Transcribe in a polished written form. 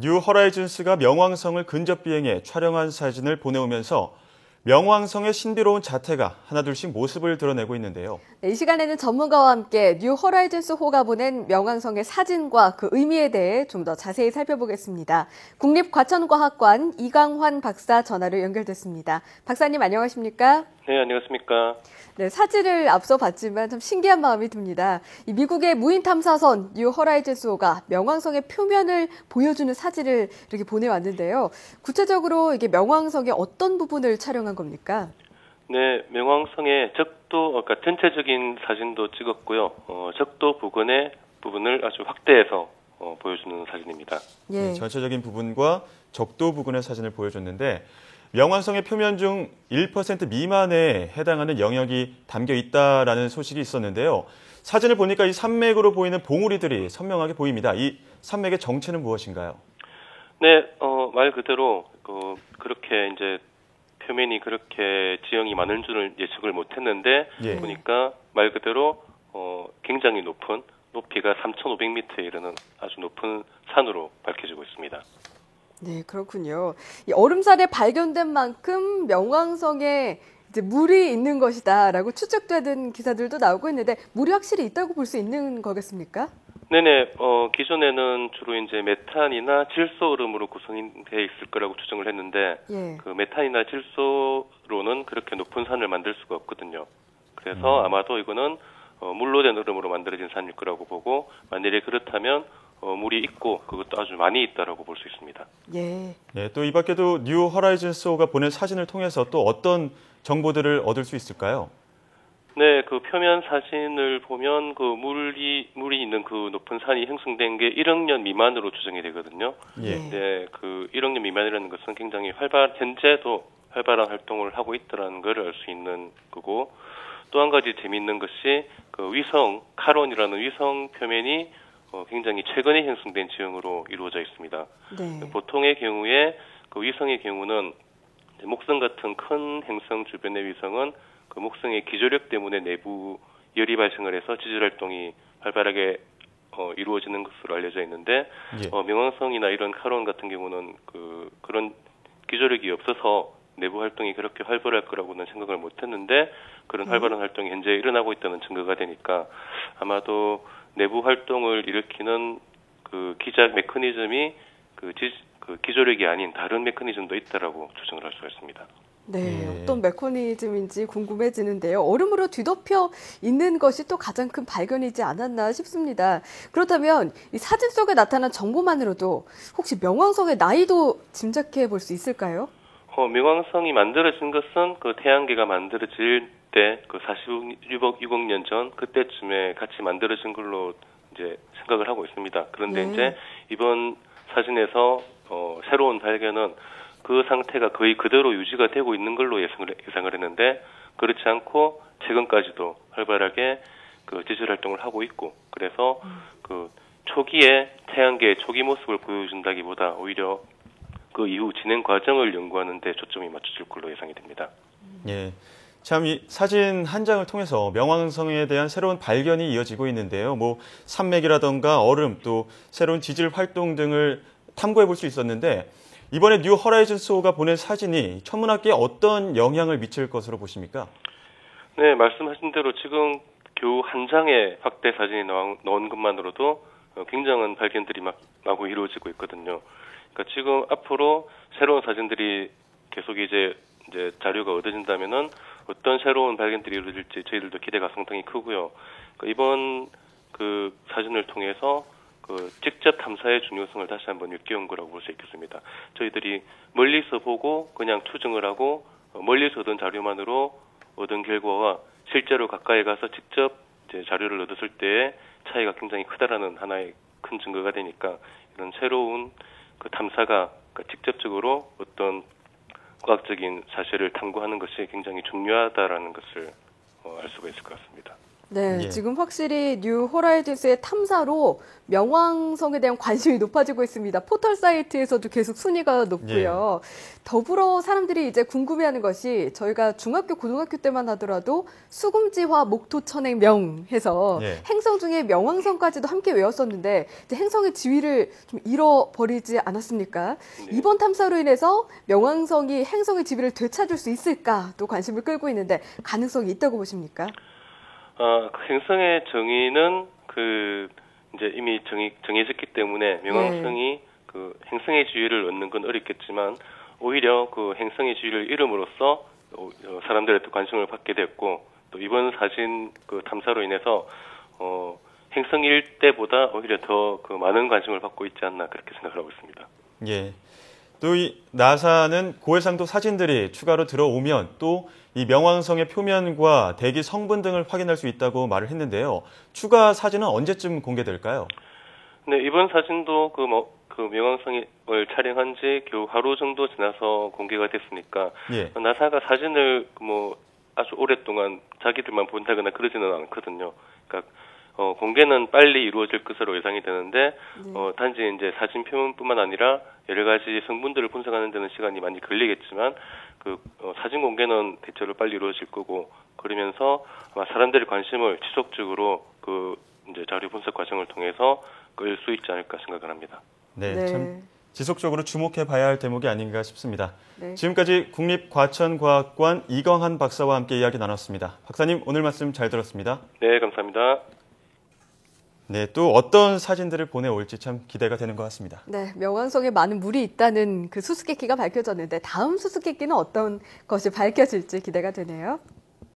뉴 허라이즌스가 명왕성을 근접 비행해 촬영한 사진을 보내오면서 명왕성의 신비로운 자태가 하나둘씩 모습을 드러내고 있는데요. 네, 이 시간에는 전문가와 함께 뉴 허라이즌스호가 보낸 명왕성의 사진과 그 의미에 대해 좀 더 자세히 살펴보겠습니다. 국립과천과학관 이강환 박사 전화로 연결됐습니다. 박사님 안녕하십니까? 네, 안녕하십니까? 네, 사진을 앞서 봤지만 참 신기한 마음이 듭니다. 이 미국의 무인 탐사선 뉴 허라이즌스호가 명왕성의 표면을 보여주는 사진을 이렇게 보내왔는데요. 구체적으로 이게 명왕성의 어떤 부분을 촬영한 겁니까? 네, 명왕성의 적도, 그러니까 전체적인 사진도 찍었고요. 적도 부근의 부분을 아주 확대해서 보여주는 사진입니다. 예. 네, 전체적인 부분과 적도 부근의 사진을 보여줬는데 명왕성의 표면 중 1% 미만에 해당하는 영역이 담겨 있다라는 소식이 있었는데요. 사진을 보니까 이 산맥으로 보이는 봉우리들이 선명하게 보입니다. 이 산맥의 정체는 무엇인가요? 네, 말 그대로 그렇게 이제 표면이 그렇게 지형이 많은 줄은 예측을 못했는데 예. 보니까 말 그대로 굉장히 높은 높이가 3,500m에 이르는 아주 높은 산으로 밝혀지고 있습니다. 네, 그렇군요. 이 얼음산에 발견된 만큼 명왕성에 이제 물이 있는 것이다라고 추측되는 기사들도 나오고 있는데 물이 확실히 있다고 볼 수 있는 거겠습니까? 네네, 기존에는 주로 이제 메탄이나 질소 얼음으로 구성되어 있을 거라고 추정을 했는데, 예. 그 메탄이나 질소로는 그렇게 높은 산을 만들 수가 없거든요. 그래서 아마도 이거는 물로 된 얼음으로 만들어진 산일 거라고 보고, 만약에 그렇다면 물이 있고 그것도 아주 많이 있다라고 볼 수 있습니다. 예. 네, 또 이 밖에도 뉴 허라이즌스호가 보낸 사진을 통해서 또 어떤 정보들을 얻을 수 있을까요? 네, 그 표면 사진을 보면 그 물이 있는 그 높은 산이 형성된 게 1억 년 미만으로 추정이 되거든요. 예. 네, 그 1억 년 미만이라는 것은 굉장히 현재도 활발한 활동을 하고 있다는 걸 알 수 있는 거고, 또 한 가지 재미있는 것이 그 위성 카론이라는 위성 표면이 굉장히 최근에 형성된 지형으로 이루어져 있습니다. 네. 보통의 경우에 그 위성의 경우는 목성 같은 큰 행성 주변의 위성은 그 목성의 기조력 때문에 내부 열이 발생을 해서 지질 활동이 활발하게 이루어지는 것으로 알려져 있는데 예. 명왕성이나 이런 카론 같은 경우는 그런 기조력이 없어서 내부 활동이 그렇게 활발할 거라고는 생각을 못했는데 그런 활발한 활동이 현재 일어나고 있다는 증거가 되니까 아마도 내부 활동을 일으키는 그 기작 메커니즘이 그 기조력이 아닌 다른 메커니즘도 있다라고 추정을 할 수가 있습니다. 네, 예. 어떤 메커니즘인지 궁금해지는데요. 얼음으로 뒤덮여 있는 것이 또 가장 큰 발견이지 않았나 싶습니다. 그렇다면 이 사진 속에 나타난 정보만으로도 혹시 명왕성의 나이도 짐작해 볼 수 있을까요? 명왕성이 만들어진 것은 그 태양계가 만들어질 때 그 46억 년 전 그때쯤에 같이 만들어진 걸로 이제 생각을 하고 있습니다. 그런데 이제 이번 사진에서 새로운 발견은 그 상태가 거의 그대로 유지가 되고 있는 걸로 예상을 했는데 그렇지 않고 최근까지도 활발하게 그 지질 활동을 하고 있고 그래서 그 초기에 태양계의 초기 모습을 보여준다기보다 오히려 그 이후 진행 과정을 연구하는 데 초점이 맞춰질 걸로 예상이 됩니다. 예. 참 이 사진 한 장을 통해서 명왕성에 대한 새로운 발견이 이어지고 있는데요. 뭐 산맥이라던가 얼음 또 새로운 지질 활동 등을 탐구해 볼 수 있었는데 이번에 뉴 허라이즌스호가 보낸 사진이 천문학계에 어떤 영향을 미칠 것으로 보십니까? 네, 말씀하신 대로 지금 겨우 한 장의 확대 사진이 나온 것만으로도 굉장한 발견들이 마구 이루어지고 있거든요. 그러니까 지금 앞으로 새로운 사진들이 계속 이제 자료가 얻어진다면은 어떤 새로운 발견들이 이루어질지 저희들도 기대가 상당히 크고요. 그러니까 이번 그 사진을 통해서 그 직접 탐사의 중요성을 다시 한번 일깨운 거라고 볼 수 있겠습니다. 저희들이 멀리서 보고 그냥 추정을 하고 멀리서 얻은 자료만으로 얻은 결과와 실제로 가까이 가서 직접 이제 자료를 얻었을 때의 차이가 굉장히 크다라는 하나의 큰 증거가 되니까 이런 새로운 그 탐사가 직접적으로 어떤 과학적인 사실을 탐구하는 것이 굉장히 중요하다라는 것을 알 수가 있을 것 같습니다. 네, 예. 지금 확실히 뉴 호라이즌스의 탐사로 명왕성에 대한 관심이 높아지고 있습니다. 포털 사이트에서도 계속 순위가 높고요. 더불어 사람들이 이제 궁금해하는 것이 저희가 중학교, 고등학교 때만 하더라도 수금지화 목토천행명 해서 예. 행성 중에 명왕성까지도 함께 외웠었는데 이제 행성의 지위를 좀 잃어버리지 않았습니까? 이번 탐사로 인해서 명왕성이 행성의 지위를 되찾을 수 있을까 또 관심을 끌고 있는데 가능성이 있다고 보십니까? 그 행성의 정의는 이제 이미 정해졌기 때문에 명왕성이 그 행성의 지위를 얻는 건 어렵겠지만 오히려 그 행성의 지위를 잃음으로써 사람들의 또 관심을 받게 됐고 또 이번 사진 그 탐사로 인해서 행성일 때보다 오히려 더 그 많은 관심을 받고 있지 않나 그렇게 생각을 하고 있습니다. 예. 또 이 나사는 고해상도 사진들이 추가로 들어오면 또 이 명왕성의 표면과 대기 성분 등을 확인할 수 있다고 말을 했는데요. 추가 사진은 언제쯤 공개될까요? 네, 이번 사진도 그 명왕성을 촬영한 지 겨우 하루 정도 지나서 공개가 됐으니까 예. 나사가 사진을 아주 오랫동안 자기들만 본다거나 그러지는 않거든요. 그러니까 공개는 빨리 이루어질 것으로 예상이 되는데 단지 이제 사진 표면뿐만 아니라 여러 가지 성분들을 분석하는 데는 시간이 많이 걸리겠지만 사진 공개는 대체로 빨리 이루어질 거고 그러면서 아마 사람들의 관심을 지속적으로 이제 자료 분석 과정을 통해서 끌 수 있지 않을까 생각을 합니다. 네, 참 지속적으로 주목해 봐야 할 대목이 아닌가 싶습니다. 네. 지금까지 국립과천과학관 이광한 박사와 함께 이야기 나눴습니다. 박사님, 오늘 말씀 잘 들었습니다. 네, 감사합니다. 네, 또 어떤 사진들을 보내올지 참 기대가 되는 것 같습니다. 네, 명왕성에 많은 물이 있다는 그 수수께끼가 밝혀졌는데 다음 수수께끼는 어떤 것이 밝혀질지 기대가 되네요.